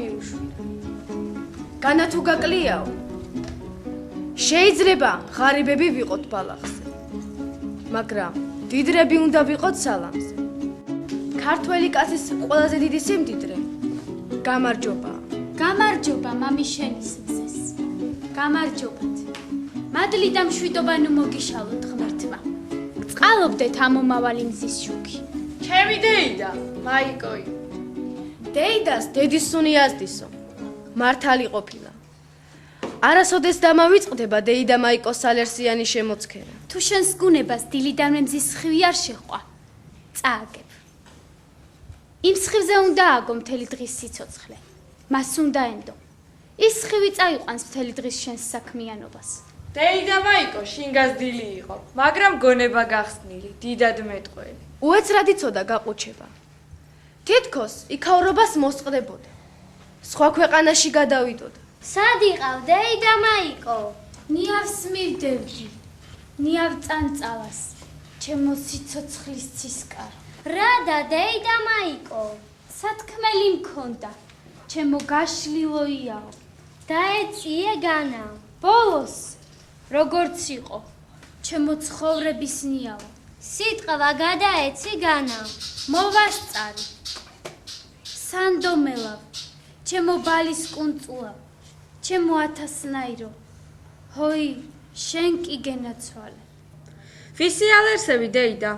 მიუშვირა. განა თუ გაკლიაო. შეიძლება ღარიბები ვიყოთ ბალახზე. მაგრამ დიდრები უნდა ვიყოთ სალამზე. ქართველი კაცის ყველაზე დიდი სიმდიდრე გამარჯობა. გამარჯობა მამის შენის მზეს. გამარჯობათ. მადლი და მშვიდობა ნუ მოგიშალოთ ღმერთმა. წყალობდეთ ამომავალი მზის შუქი. ჩემი დეიდა, მაიკოი. დეიდას დედის სუნი აზდისო. მართალი ყოფილა. არასოდეს დამავიწყდება დეიდა მაიკოს სალერსიანი შემოცქერა. თუ შენს გუნებას დილიდანვე მზის სხივი არ შეხვდა, წააგებ. იმ სხივზე უნდა აგო მთელი დღის სიცოცხლე. მას უნდა ენდო. ის სხივი წაიყვანს მთელი დღის შენს საქმიანობას. დეიდა მაიკო შინგაზდილი იყო, მაგრამ გონება გახსნილი, დიდად მეტყველი. უეცრად იცოდა გაყუჩება. თითქოს იქაურობას მოსწყდებოდა. სხვა ქვეყანაში გადავიდოდა. სად იყავ დეიდა მაიკო? ნიავს მივდევდი. ნიავ წანწალას. ჩემო სიცოცხლის ცისკარ. რადა დეიდა მაიკო? სათქმელი მქონდა. ჩემო გაშლილოიაო. დაეწიე განა. ბოლოს როგორც იყო, ჩემო ცხოვრების ნიაო. სიტყვა გადაეცი განა. მოვასწარი. სანდომელავ, ჩემო ბალის კუნწულა, ჩემო ათასნაირო. ჰოი, შენ კი გენაცვალე. ვისი ალერსები დეიდა?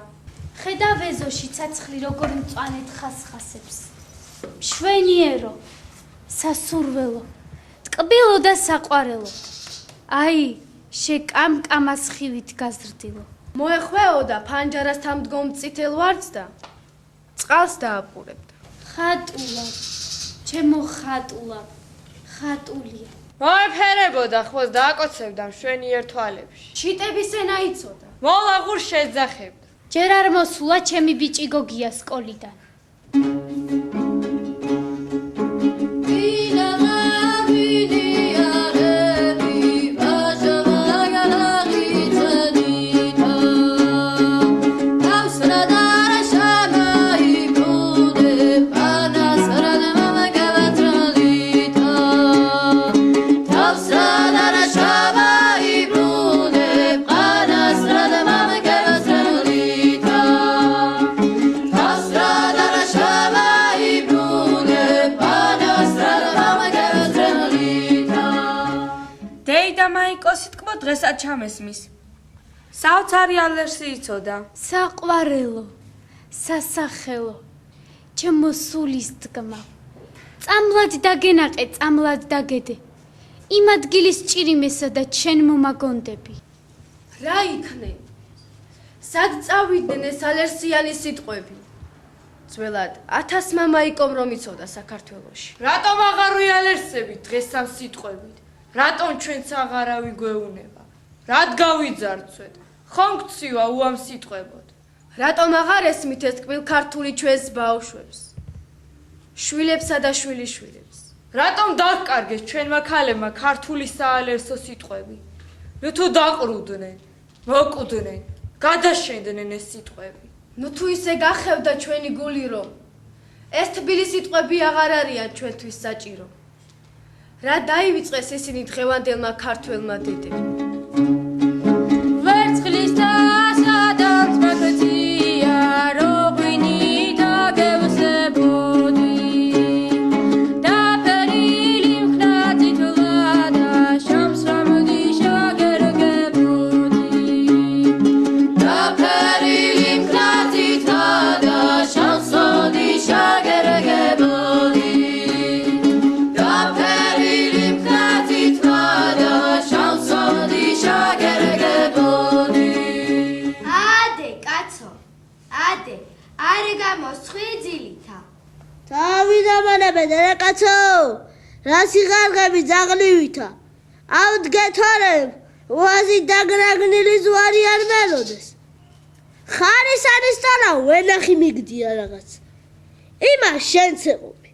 ხედავ ეზოში ცაცხლი როგორ მწვანედ ხასხასებს. მშვენიერო, სასურველო, ტკბილო და საყვარელო. აი, შეკამკამა სხივით გაზრდილო. მოეხვეო და ფანჯარასთან მდგომ წითელ ვარდს და წყალს დააპურებდა. ხატულა, ჩემო ხატულა, ხატულია. მოეფერებოდა ხმოს და აკოცებდა მშვენიერ თვალებში. ჩიტების ენა იცოდა. მოლაღურ შეძახებდა. ჯერ არ მოსულა ჩემი ბიჭი გოგია სკოლიდან. დღესაც ჩამესმის. საოცარი ალერსი იცოდა. საყვარელო, სასახელო, ჩემო სულის დგმა. წამლად დაგენაყე, წამლად დაგედე. იმ ადგილის ჭირიმესა და ჩენ მომაგონდები. რა იქნენ? სად წავიდნენ ეს ალერსიანი სიტყვები? ძველად 1000 მაიკომ რომ იცოდა საქართველოში. რატომ აღარ უალერსები დღეს ამ სიტყვებით? რატომ ჩვენც აღარავი გვეუნება? რად გავიძარცვეთ? ხომ გცივა უამ სიტყვებოდ? რატომ აღარ ესმით ეს ტკბილ ქართული ჩვენს ბავშვებს? შვილებსა და შვილიშვილებს. რატომ დაგკარგეს ჩვენმა ქალებმა ქართული საალერსო სიტყვები? ნუ თუ დაყრუდნენ, მოკვდნენ, გადაშენდნენ ეს სიტყვები. ნუ თუ ისე გახევდა ჩვენი გული რომ ეს თბილი სიტყვები აღარ არიან ჩვენთვის საჭირო. რა დაივიწყეს ისინი დღევანდელმა ქართველმა დედებმა? ვერცხლის დასადაც მაგწია როგვინით აგევსებოდი დაფერილი მხრათით ლადა შამსრამდი შაგერგებოდი დაფერილი მხრათით ლადა შამსრამდი შაგერგებოდი მოსხვიძილითა. დავიდაბანებე დედაკაცო, რა სიღარღები ძაღლივითა. ავდგეთორებ, უაზი დაგრაგნილი ზვარი არ მელოდეს. ხარის არის თანა ვენახი მიგდია რაღაც. იმას შენც ეყობი.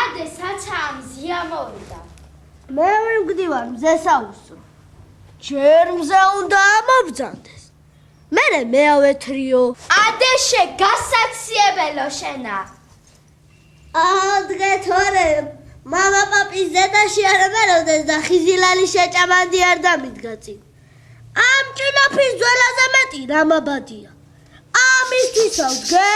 ადე საჩა მზია მოვიდა. მე ვიმგდივარ მზეს აუსრო. ჯერ მზე უნდა ამობძანდეს. მერე მეავეთრიო. ადეშე გასაციებელო შენა. თორე მამა პაპის ზედაში არ მეროდეს და ხიზილალი შეჭამანდი არ დამიდგა წინ. ამ ჭილაფის ძველაზე მეტი რამაბადია. ამისთვისა ვდგე?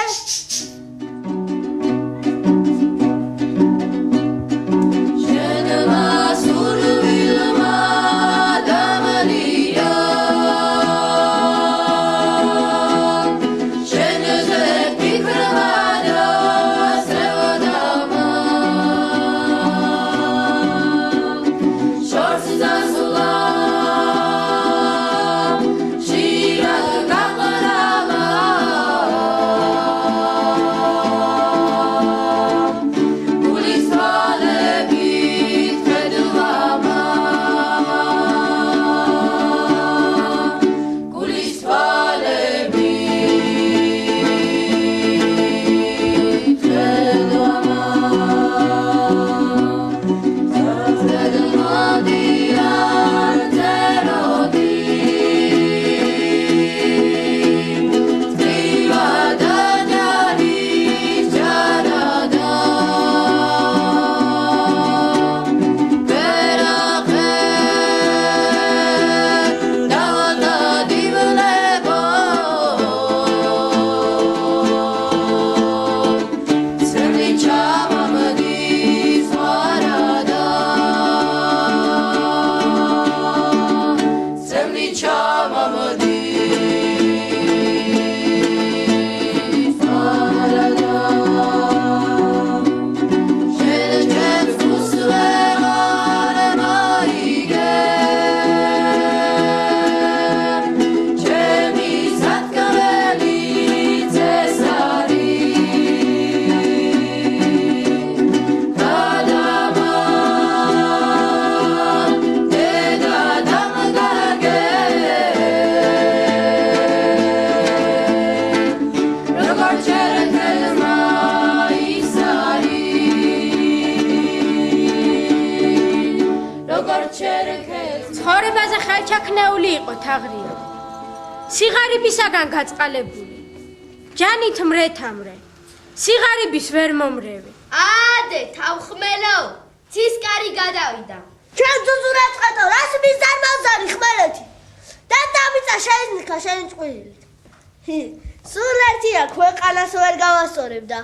ცხოვრებაზე ხელჩაქნეული იყო თაღრია. სიღარიბისაგან გაწყალებული. ჯანით მრეთამრე. სიღარიბის ვერ მომრევი. ადე თავხმელო, ცისკარი გადავიდა. ჩვენ ძუძურას ყატო, რას მიზარ მაზარი ხმელეთი. და დამიწა შეიზნიქა შენი წყვილით. სულ ერთია ქვეყანას ვერ გავასწორებ და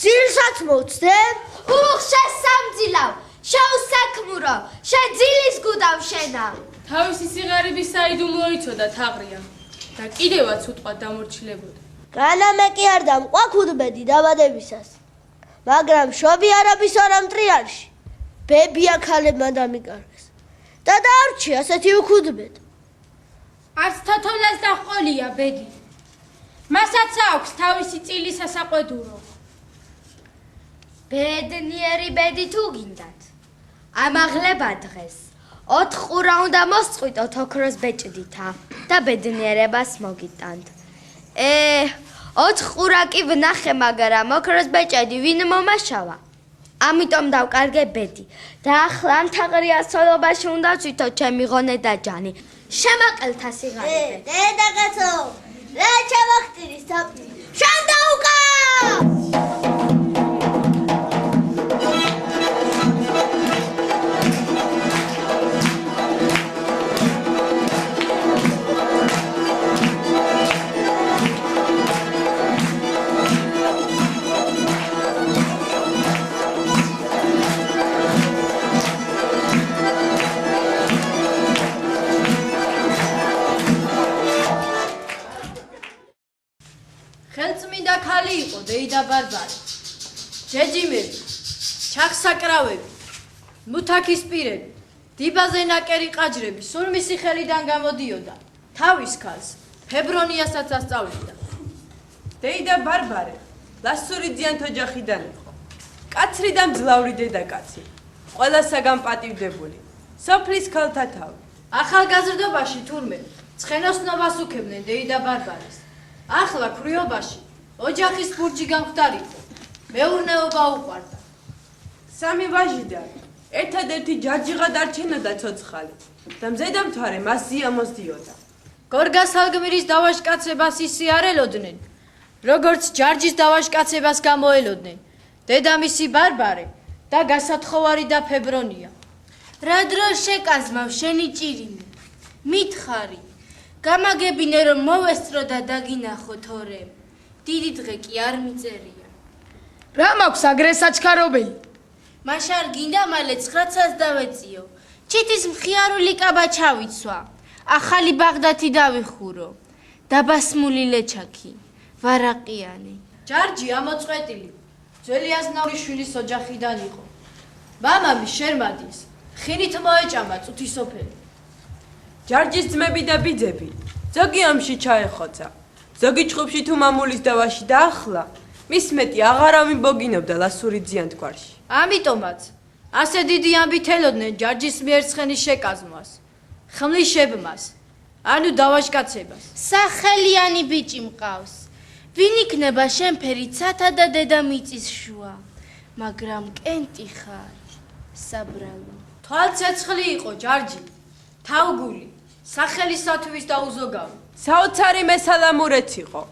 ძილსაც მოცდებ. უხ შესამძილავ, შეუსაქმურო, შეძილის გუდავ შენა. თავისი სიღარიბის საიდუმლო იცოდა თაღრია და კიდევაც უთყვა დამორჩილებოდა. განამე კი არ დამყვა ქუდბედი დაბადებისას. მაგრამ შობი არაბის არა მტრიალში. ბებია ქალებმა დამიკარგეს. და დაარჩი ასეთი უქუდბედი. არც თოთოლას და ყოლია ბედი. მასაც აქვს თავისი წილი სასაყვედურო. ბედნიერი ბედი თუ გინდათ. ამაღლება დღეს. 4 ყურა უნდა მოსწყვიტოთ ოქროს ბეჭდითა და ბედნიერებას მოგიტანთ. 4 ყურა კი ვნახე, მაგრამ ოქროს ბეჭედი ვინ მომაშავა? ამიტომ დავკარგე ბედი და ახლა ამ თაღრიას ცოლობაში უნდა ვცვითო ჩემი ღონე და ჯანი. შემაყელთა სიღარიბე. დედაკაცო, რა ჩამახტირის თაფლი? შენ დაუკა! ხელწმინდა ქალი იყო დეიდა ბარბარე. ჯეჯიმები, ჩახსაკრავები, მუთაქის პირები, დიბაზე ნაკერი ყაჯრები სულ მისი ხელიდან გამოდიოდა. თავის ქალს ფებრონიასაც ასწავლიდა. დეიდა ბარბარე ლასური ძიანთ ოჯახიდან იყო. კაცრი და მძლავრი დედაკაცი, ყველასაგან პატივდებული, სოფლის ქალთა თავი. ახალგაზრდობაში თურმე ცხენოსნობას უქებდნენ დეიდა ბარბარეს. ახლა ქრიობაში ოჯახის ბურჯი გამხდარიყო. მეურნეობა უყვარდა. 3 ვაჟიდან ერთადერთი ჯარჯიღა დარჩენოდა ცოცხალი და მზედამთვარე მას ზია მოსდიოდა. გორგას ალგმირის დავაშკაცებას ისიარელოდნენ, როგორც ჯარჯის დავაშკაცებას გამოელოდნენ. დედამისი ბარბარე და გასათხოვარი და ფებრონია. რა დროს შეკაზმავ შენი ჭირიმე? მითხარი. გამაგებინე რომ მოვესწრო და დაგინახო თორე. დიდი დღე კი არ მიწერია. რა მაქვს აგრესაჩქარობელი? მაშარ გინდა მალე 900-ს დავეციო. ჩიტის მხიარული კაბა ჩავიცვა. ახალი ბაღდათი დავიხურო. დაბასმული ლეჩაკი. ვარაყიანი. ჯარჯი ამოწყვეტილი. ძველი აზნაური შვილის ოჯახიდან იყო. მამამი შერმადის ხინით მოეჭამა წუთი სოფელი. ჯარჯის ძმები და ბიძები ზოგი ამში ჩაეხოცა. ზოგი ჭხუბში თუ მამულის დავაში დაახლა, მის მეტი აღარ ამიბოგინობდა ლასური ძიანთქვარში. ამიტომაც ასე დიდი ამბით ელოდნენ ჯარჯის მიერ ცხენის შეკაზმვას, ხმლის შებმას, ანუ დავაშკაცებას. სახელიანი ბიჭი მყავს. ვინ იქნება შემფერი ცათა და დედამიწის შუა, მაგრამ კენტი ხარ, საბრალო. თვალცეცხლი იყო ჯარჯი, თავგული, სახელისათვის დაუზოგავი. საოცარი მესალამურეც იყო.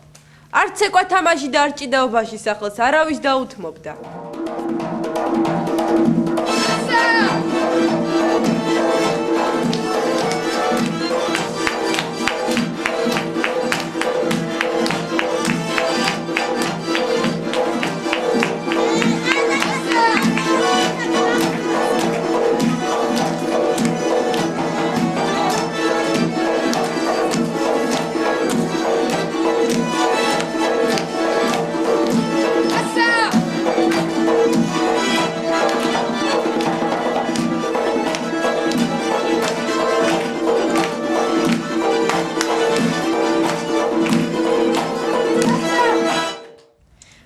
არც ეკვა თამაში და არჭიდაობაში სახელს არავის დაუთმობდა.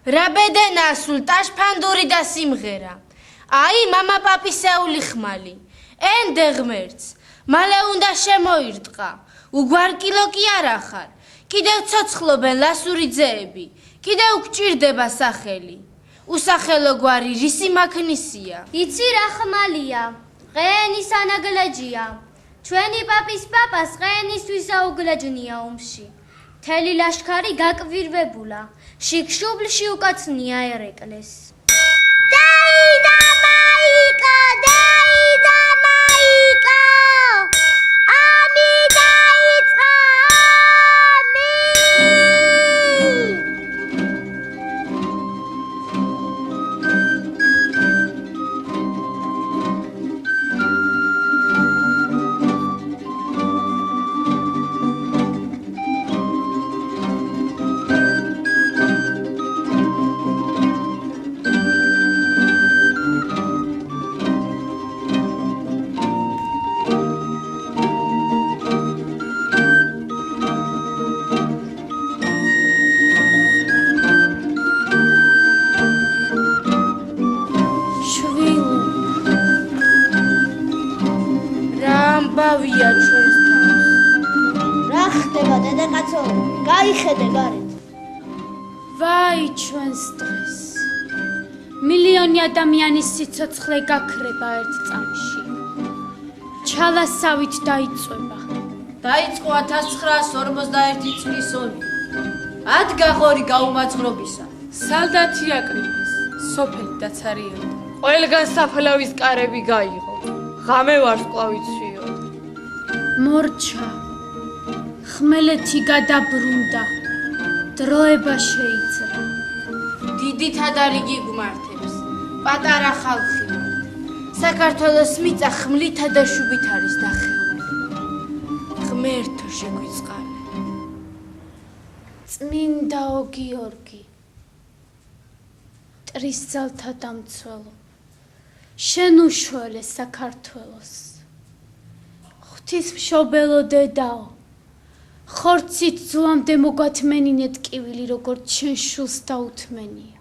რაბედენა სულ ტაშფანდური და სიმღერა. აი მამა პაპისეული ხმალი. ენდე ღმერთს. მალე უნდა შემოირტყა. უგვარკილო კი არ ახარ. კიდევ ცოცხლობენ ლასური ძეები. კიდევ გჭირდება სახელი. უსახელო გვარი რისი მაქნისია. იცი რა ხმალია? ყენის ანაგლეჯია. ჩვენი პაპის პაპას ყენისთვის აუგლეჯნია ომში. მთელი ლაშქარი გაკვირვებულა. შიქშუბლში უკაცნია ერეკლეს. დაიდა მაიკო, დაიდა მაიკო. ამი დაიწყო, ამი. ამბავია ჩვენს თავს. რა ხდება დედაკაცო? გაიხედე გარეთ. ვაი ჩვენს დღეს. მილიონი ადამიანის სიცოცხლე გაქრება ერთ წამში. ჩალასავით დაიწვება. დაიწყო 1941 წლის ომი. ადგა ღორი გაუმაძღრობისა. სალდათი აკრიფეს, სოფელი დაცარიელდა. ყველგან საფლავის კარები გაიღო. ღამე ვარსკვლავით სვიოდა. მორჩა. ხმელეთი გადაბრუნდა. დროება შეიძრა. დიდი თადარიგი გმართებს. პატარა ხალხი ვართ. საქართველოს მიწა ხმლითა და შუბით არის დახეული. ღმერთო შეგვიწყალე. წმინდაო გიორგი. ტრისძალთა დამცველო. შენ უშველე საქართველოს. ღვთისმშობელო დედაო. ხორცით ძუამდე მოგათმენინეთ ტკივილი, როგორც შენ შულს დაუთმენია.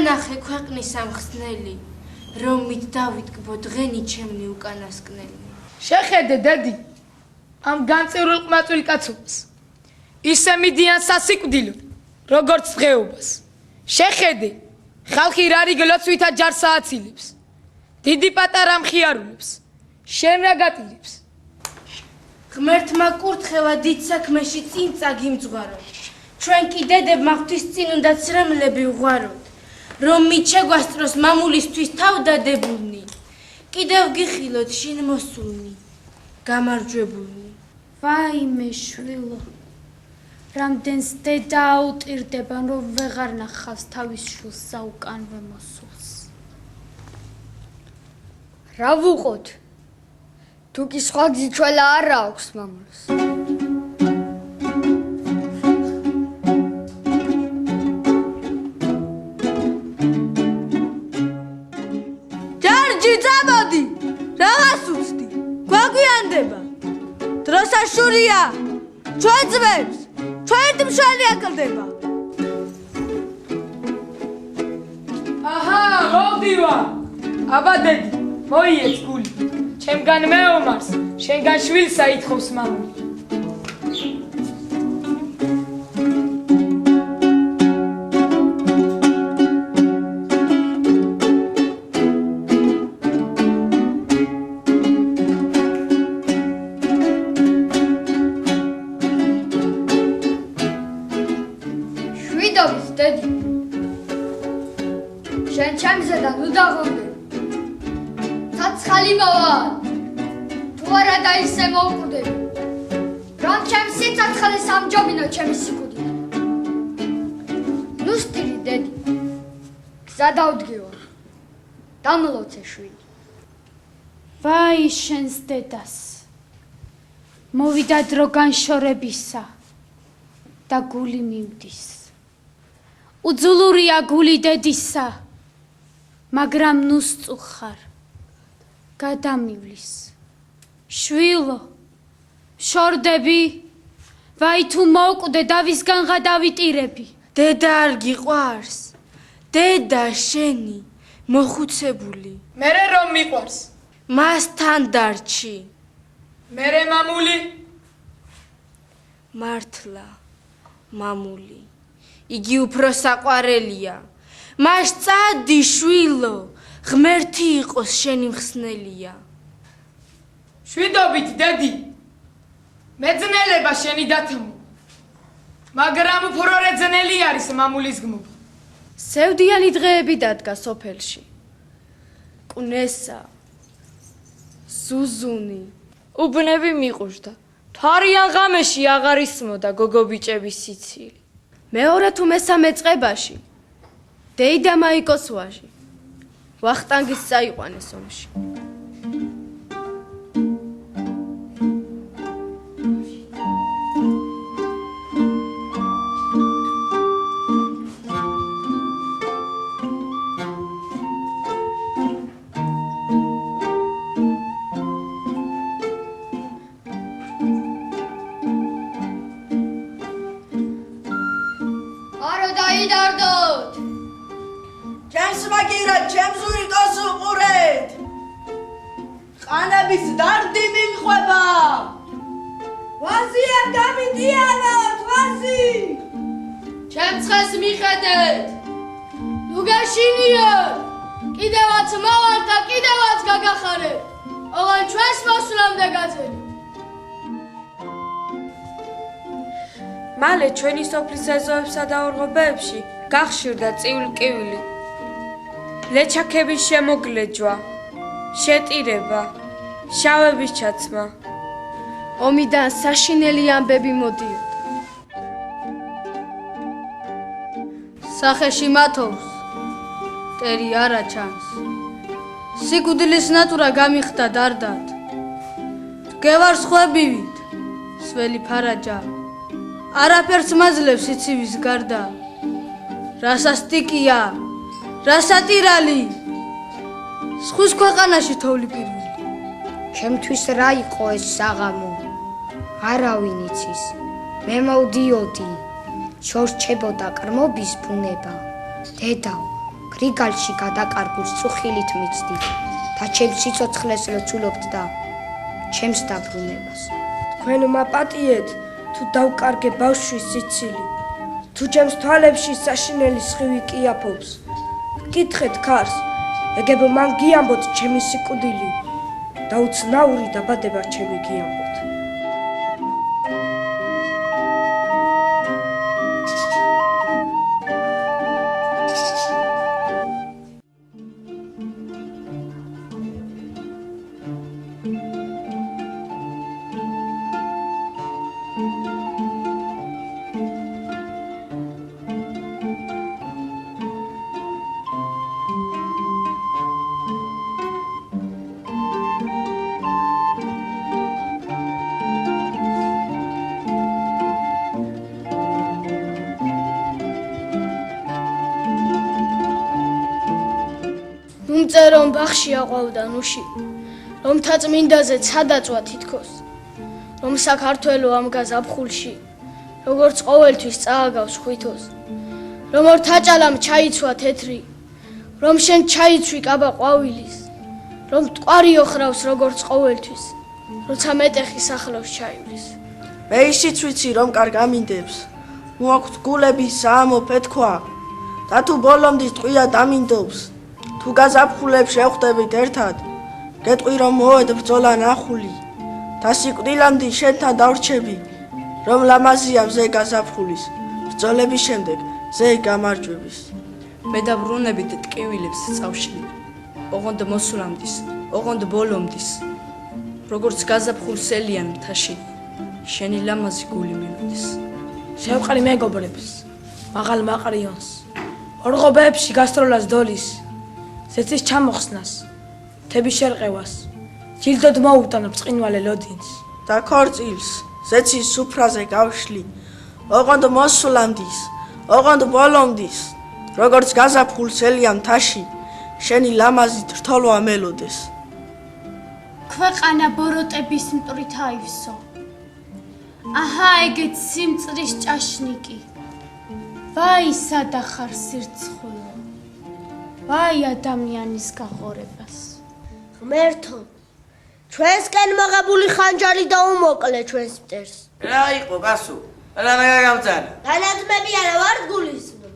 დამანახე ქვეყნის ამხსნელი, რომ მით დავიტკბო დღენი ჩემნი უკანასკნელი. შეხედე დედი ამ განწივრულ ყმაწვილ კაცობას. ისე მიდიან სასიკვდილო, როგორც დღეობას. შეხედე ხალხი რარი გლოცვითა ჯარს ააცილებს. დიდი პატარა მხიარულებს. შენ რა გატირებს? ღმერთმა კურთხევა დიდ საქმეში წინ წაგიმძღვარო. ჩვენ კი დედებმა ღვთის წინ უნდა ცრემლები ვღვაროთ. რომ მით შეგვასწროს მამულისთვის თავდადებულნი. კიდევ გიხილოთ შინ მოსულნი, გამარჯვებულნი. ვაიმე შვილო, რამდენს დედა აუტირდება, რომ ვეღარ ნახავს თავის შვილს საუკანვე მოსულს. რა ვუყოთ? თუ კი სხვა გზიჩველა არ აქვს მამულს. წამოდი, რაღაც უცდი, გვაგვიანდება. დროსაშურია, ჩვენ ძმებს, ჩვენი მშვენი აკლდება. აჰა, მოვდივა. აბა დედი, მოიեց გული. ჩემგან მეომარს, შენგან შვილსა ითხოვს მამული. შენ ჩემზედან უდაღონდე. ცაცხალი მოვა. თუ არა და ისე მოვკვდები. რომ ჩემს სიცოცხლეს ამჯობინო ჩემი სიკვდილი. ნუ სტილი დედი. გზა დავდგევა. დამლოცე შვილი. ვაი შენს დედას. მოვიდა დრო განშორებისა და გული მიმდის. უძულურია გული დედისა, მაგრამ ნუ სწუხარ, გადამივლის. შვილო, შორდები, ვაი თუ მოვკვდე და ვისგან გადავიტირები. დედა არ გიყვარს, დედა შენი, მოხუცებული. მერე რომ მიყვარს, მასთან დარჩი. მერე მამული, მართლა, მამული. იგი უფრო საყვარელია. მას წადი შვილო, ღმერთი იყოს შენი მხსნელია. შვიდობით დედი. მეძნელება შენი დათმო. მაგრამ უფრო რეძნელი არის მამულის გმობა. სევდიანი დღეები დადგა სოფელში. კუნესა, ზუზუნი, უბნები მიყუშდა. თვარიან ღამეში აღარ ისმოდა გოგობიჭების სიცილი. მეორე თუ მესამე წებაში დეიდა მაიკოს ვაჟი ვახტანგის წაიყვანეს ომში. ჩემს ურიკოს უყურეთ. ყანების დარდი მიყვება. ვაზია გამიდიანოთ, ვაზი. ჩემს ხეს მიხედეთ. ნუ გაშინიოთ. კიდევაც მოვართ და კიდევაც გაგახარებთ. ოღონ ჩვენს მოსვლამდე გაძენით. მალე ჩვენი სოფლის ეზოებსა და ორღობეებში გახშირდა წივლ-კივილი. ლეჩაქების შემოგლეჯვა, შეტირება, შავების ჩაცმა. ომიდან საშინელი ამბები მოდიოდა. სახეში მათობს, მტერი არა ჩანს. სიკვდილის ნატურა გამიხდა დარდად. გევარ სხვებივით, სველი ფარაჯა. არაფერს მაძლევს ცივის გარდა. რასასტიკია, რასატირალი. სხვის ქვეყანაში თოვლი პირველი. ჩემთვის რა იყო ეს საღამო? არავინ იცის. მე მოვდიოდი. შორჩებოდა კრმობის ბუნება. დედაო, გრიგალში გადაკარგულს წუხილით მიცდი და ჩემს სიცოცხლეს ლოცულობთ და ჩემს დაბრუნებას. თქვენ მაპატიეთ თუ დავკარგე ბავშვის სიცილი. თუ ჩემს თვალებში საშინელი სხივი კიაფობს. გკითხეთ ქარს, ეგებ მან გიამბოთ ჩემი სიკვდილი. და უცნაური დაბადება ჩემი გიამბოთ. რომ ბახში აყვავდა ნუში, რომ თაწმინდაზე ცადაწვა თითქოს, რომ საქართველო ამგა ზაფხულში, როგორც ყოველთვის წააგავს ხვითოს, რომ ორ თაჭალამ ჩაიცვა თეთრი, რომ შენ ჩაიცვი კაბა ყვავილის, რომ მტკვარი ოხრავს როგორც ყოველთვის, როცა მეტეხი სახლავს ჩაივლის. მე ისიც ვიცი რომ კარგ ამინდებს. მოაქვთ გულები საამო პეთქვა და თუ ბოლომდის ტყვია დამინდობს. თუ გაზაფხულებს შევხვდებით ერთად, გეტყვი რომ მოვედ ბრძოლა ნახული და სიკვდილამდე შენთან დავრჩები, რომ ლამაზია მზე გაზაფხულის, ბრძოლების შემდეგ მზე გამარჯვების. მე დაბრუნებით ტკივილებს წავშლი, ოღონდ მოსულამდის, ოღონდ ბოლომდის, როგორც გაზაფხულსელიან მთაში, შენი ლამაზი გული მიმდის. შევყრი მეგობრებს, მაღალ მაყრიონს, ორღობეებში გასტროლას დოლის, ზეცის ჩამოხსნას, თების შერყევას, ჯილდოდ მოუტანო ბრწყინვალე ლოდინს. და ქორწილს, ზეცის სუფრაზე გავშლი, ოღონდ მოსულამდის, ოღონდ ბოლომდის, როგორც გაზაფხულსელიან მთაში, შენი ლამაზით რთოლვა მელოდეს. ქვეყანა ბოროტების მტრით აივსო. აჰა ეგეც სიმწრის ჭაშნიკი. ვაი სადახარ სირცხვილო. ვაი ადამიანის გაღორებას. ღმერთო, ჩვენსკენ მაღებული ხანჯალი დაუმოკლე ჩვენს მტერს. რა იყო გასულ? რა გამძანა? განათმები არა ვარ გულისნო.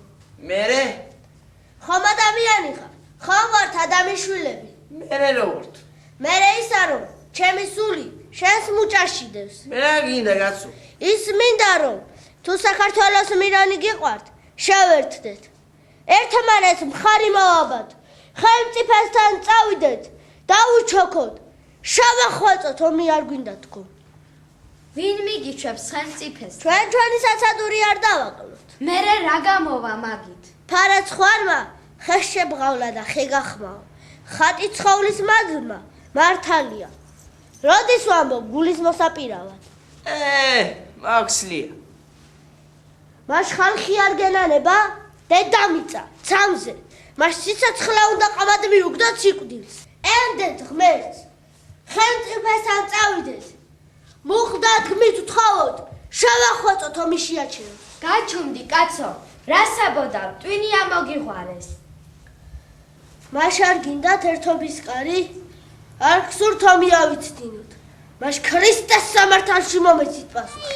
მერე? ხომ ადამიანი ხარ? ხომ ვართ ადამიანშვილები? მერე რო ვართ? მერე ისა რომ ჩემი სული შენს მუჭაში დევს. მე რა გინდა გასულ? ის მინდა რომ თუ საქართველოს მირანი გიყვართ, შევერთდეთ. ერთმანეთს მხარი მოვაბათ, ხელმწიფესთან წავიდეთ, დაუჩოქოთ, შევახვეწოთ ომი არ გვინდა თქო. ვინ მიგიჩვევს ხელმწიფეს? ჩვენი საცადური არ დავაკლოთ. მერე რა გამოვა მაგით? ფარაცხვარმა ხეს შებღავლა და ხე გახმაო. ხატი ცხოვლის მადლმა მართალია. როდის ვამბობ გულის მოსაპირავად? მაქსლია. მას ხალხი არ გენანება? დედამიწა, ცამზე. მას სიცოცხლე უნდა ყავად მიუგდოთ სიკვდილს. ენდეთ ღმერთს. ხელმწიფესთან წავიდეთ. მუხდათ გმით ვთხოვოთ, შევახვეწოთ ომი შეაჩეროთ. გაჩუმდი კაცო, რა საბოდა, ტვინი ამოგიღვარეს. მას არ გინდათ ერთობის კარი? არ გსურთ ომი ავიცდინოთ. მას ქრისტეს სამართალში მომეცით პასუხი.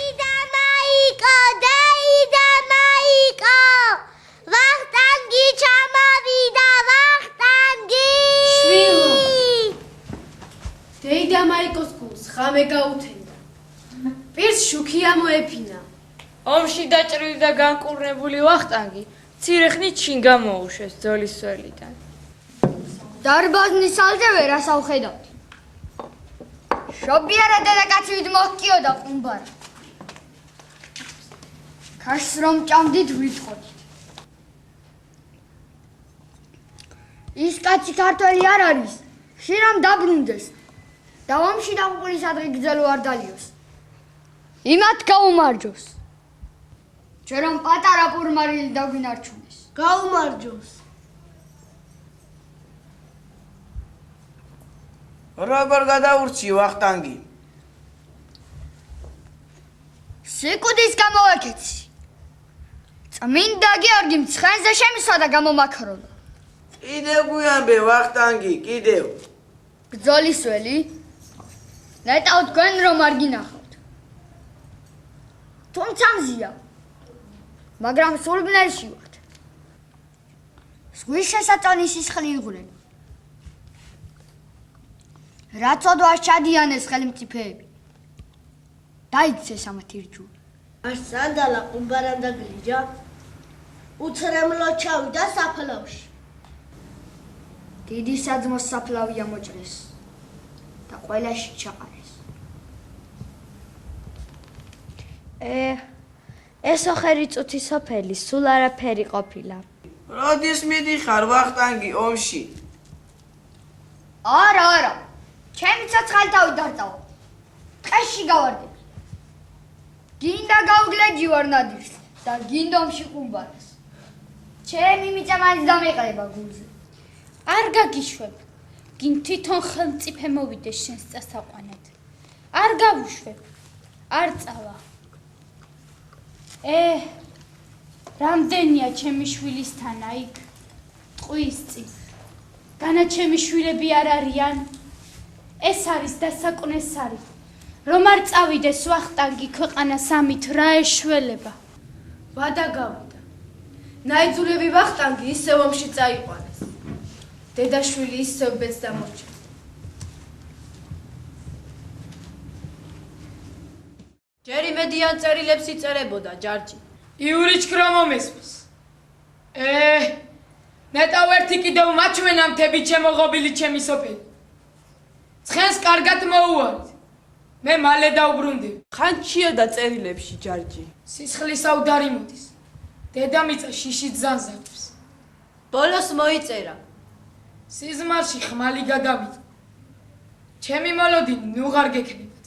ვახტანგი ჩამოვიდა, ვახტანგი! შვილო! დეიდა მაიკოს გულს ხამე გაუთენდა. პირს შუქი ამოეფინა. ომში დაჭრილი და განკურნებული ვახტანგი მცირე ხნით შინ გამოუშვეს ძოლის სველიდან. დარბაზნის ალზე ვერას ავხედავდი. შობიარა დედაკაცივით მოჰკიოდა ყუმბარა. ქაშს რომ ჭამდით ვიტყოდით. ის კაცი ქართველი არ არის, შირამ დაბრუნდეს და ომში დამყურის ადრე გძელო არ დალიოს. იმათ გაუმარჯოს. ჩვენ რომ პატარა პურმარილი დაგვინარჩუნეს. გაუმარჯოს. როგორ გადაურჩი ვახტანგი? სიკვდის გამოვაკეცი. წმინდა გიორგი მცხენზე შემისვა და გამომაქროლა. კიდევ გვიანბე ვახტანგი, კიდევ. ბრძოლისველი? ნეტავ თქვენ რომ არ გინახავთ. თუმცა მზია. მაგრამ სულბნელში ვართ. ზღვის შესაწონი სისხლი იღვრება. რაც ოდვას ჩადიანეს ხელმწიფეები. დაიქცეს ამათ ირჯული. არ სანდალა ყუმბარამ და გლიჯა. უცრემლო ჩავიდა საფლავში. დიდი საძმოს საფლავი ამოჭრეს და ყველაში ჩაყარეს. ესო ხერიწუთი სოფელი სულ არაფერი ყოფილა. როდის მიდიხარ ვახტანგი ომში? არა. ჩემი ცოცხალთავი დარწავა. ტყეში გავარდები. გინდა გავგლეჯი ვარ ნადირს და გინდა ომში ყუმბარას. ჩემი მიწა მაინც დამეყრება გულზე. არ გაგიშვებ. გინ თვითონ ხელმწიფე მოვიდეს შენს წასაყვანად. არ გავუშვებ. არ წავა. რამდენია ჩემი შვილისთან აიქ? ტყვის წინ. განა ჩემი შვილები არ არიან? ეს არის დასაკვნესარი. რომ არ წავიდეს ვახტანგი ქვეყანას ამით რა ეშველება? ვადა გავიდა. ნაიძულები ვახტანგი ისევ ომში წაიყვანეს. დედაშვილი ისევ ბედს დამორჩა. ჯერ იმედიან წერილებს იწერებოდა ჯარჯი. იურიჩკრა მომესმის. ნეტავ ერთი კიდევ მაჩვენა მთები ჩემოღობილი ჩემი სოფელი. ცხენს კარგად მოუვარეთ. მე მალე დავბრუნდები. ხანჩია და წერილებში ჯარჯი. სისხლის ავდარი მოდის. დედამიწა შიში ძანზარებს. ბოლოს მოიწერა. სიზმარში ხმალი გადავიდა. ჩემი მოლოდინი ნუღარ გექნებათ.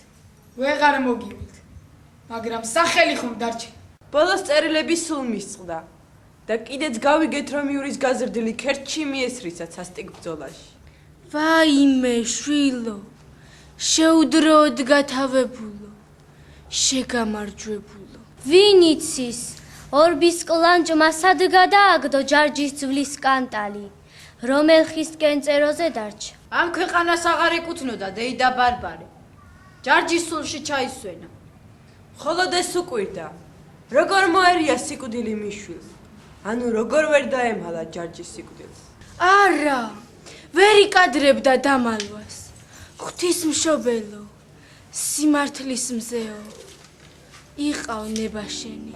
ვეღარ მოგივლით. მაგრამ სახელი ხომ დარჩა. ბოლოს წერილები სულ მისწყდა და კიდეც გავიგეთ რომ յուრის გაზრდილი ქერჩი მიესრიცა სასტიკ ბრძოლაში. ვაიმე შვილო, შეუდროოდ გათავებულო, შეგამარჯვებულო. ვინ იცის? ორბის კლანჭმა სად გადააგდო ჯარჯის ძვლის კანტალი, რომელ ხისკენ წეროზე დარჩა. ამ ქვეყანას აღარ ეკუთვნოდა დეიდა ბარბარე. ჯარჯის სულში ჩაისვენა. ხოლოდ ეს უკვირდა. როგორ მოერია სიკვდილი მიშვილს? ანუ როგორ ვერ დაემალა ჯარჯის სიკვდილს? არა, ვერ იკადრებდა დამალვას. ღვთისმშობელო, სიმართლის მზეო, იყავ ნება შენი.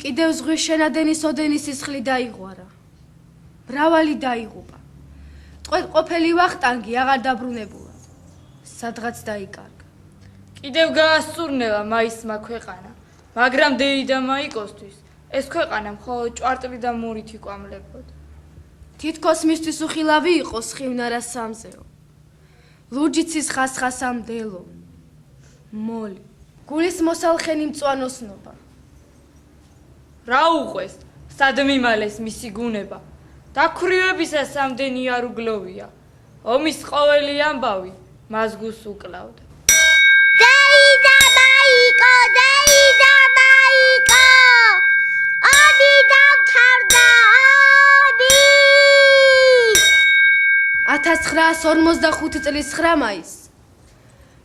კიდევ ზღვის შენადენის ოდენის სისხლი დაიღვარა. მრავალი დაიღუპა. ტყვეთყოფელი ვახტანგი აღარ დაბრუნებულა. სადღაც დაიკარგა. კიდევ გაასწურნელა მაისმა ქვეყანა, მაგრამ დეიდა მაიკოსთვის ეს ქვეყანა მხოლოდ ჭვარტლი და მურით იკვამლებოდა. თითქოს მისთვის უხილავი იყო სხივნარა სამზეო. ლურჯიცის ხასხასამდელო. მოლი. გულის მოსალხენი მწვანოსნობა. რა უყვეს, სად მიმალეს მისი გუნება? დაქვრივებისას სამდენი არ უგლოვია. ომის ყოველი ამბავი მას გულს უკლავდა. დეიდა მაიკო, დეიდა მაიკო! ომი დამთავრდა, ომი! 1945 წლის 9 მაისს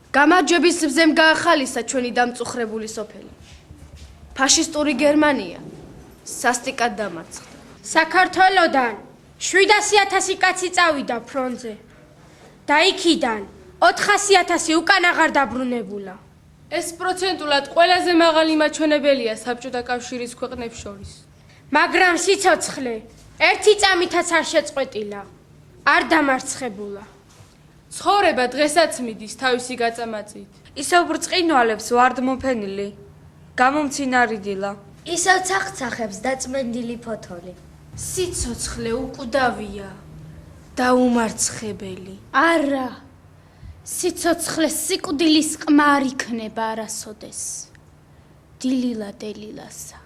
გამარჯვების მზემ გაახალისა ჩვენი დამწუხრებული სოფელი. ფაშისტური გერმანია სასტიკად დამარცხდა. საქართველოდან 700,000 კაცი წავიდა ფრონტზე და იქიდან 400,000 უკან აღარ დაბრუნებულა. ეს პროცენტულად ყველაზე მაღალი მაჩვენებელია საბჭოთა კავშირის ქვეყნებს შორის. მაგრამ სიცოცხლე ერთი წამითაც არ შეწყვეტილა, არ დამარცხებულა. ცხოვრება დღესაც მიდის თავისი გაწამածით. ისევ ბრწყინვალებს ვარდმოფენილი, გამომცინარიდილა. ისევ ცახცახებს დაწმენდილი ფოთოლი. სიცოცხლე უკვდავია და უმარცხებელი. არა სიცოცხლე სიკვდილის ყმარ იქნება არასოდეს. დილილა დელილასა.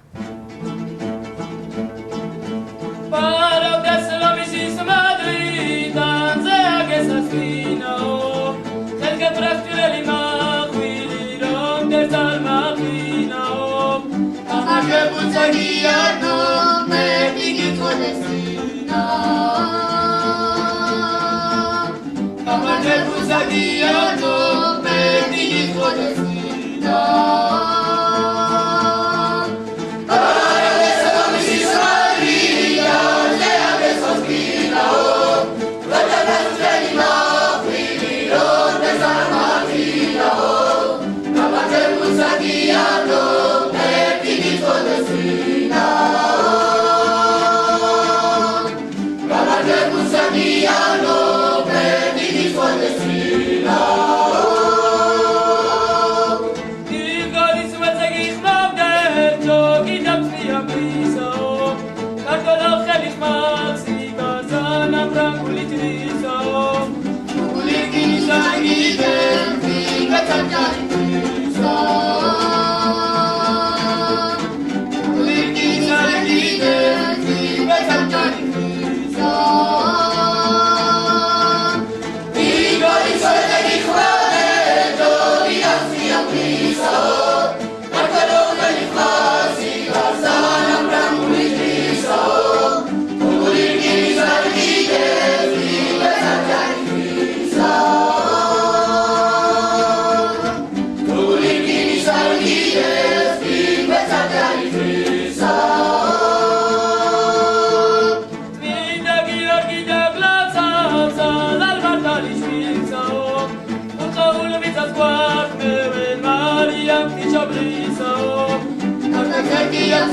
Para slomisi Madrid, danze agesasino. El que fracture l'imagini, ronde dal macchino. Amage buzzaniano, me dighi tuo destino. Amage buzzaniano, me dighi tuo destino.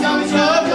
Some